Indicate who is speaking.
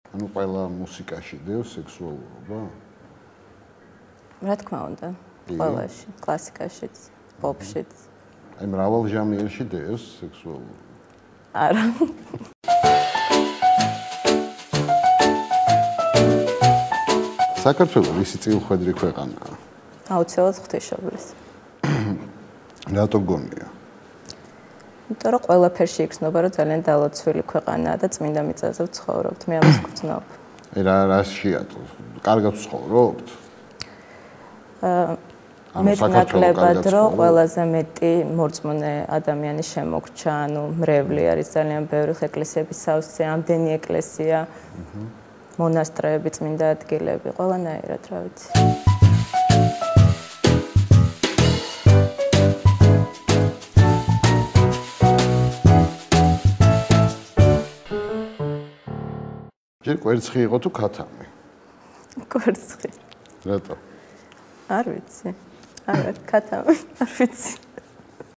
Speaker 1: ანუ ყველა მუსიკაში დევს სექსუალურობა?
Speaker 2: რა თქმა უნდა, ყველაში, კლასიკაშიც, პოპშიც.
Speaker 1: აი მრავალ ჟანრში დევს სექსუალურობა?
Speaker 2: არა.
Speaker 1: საქართველო ვისი წილხვედრი ქვეყანაა?
Speaker 2: აუცილებლად ღვთისმშობლის.
Speaker 1: რატო გონია?
Speaker 2: იმიტომ რომ ყველაფერში იგრძნობა, რომ ძალიან დალოცვილი ქვეყანაა და წმინდა მიწაზე ვცხოვრობთ. მე ამას გვწნობ.
Speaker 1: რა შეატო? კარგად ვცხოვრობთ?
Speaker 2: მეტნაკლებად რომ ყველაზე მეტი მორწმუნე ადამიანი შემოგჩა, ანუ მრევლი არის ძალიან ბევრი ეკლესიების სავსე, ამდენი ეკლესია, მონასტრები, წმინდა ადგილები, ყველანაირად, რა ვიცი.
Speaker 1: ჯერ კვერცხი იყო თუ ქათამი?
Speaker 2: კვერცხი.
Speaker 1: რატო?
Speaker 2: არ ვიცი. არა, ქათამი, არ ვიცი.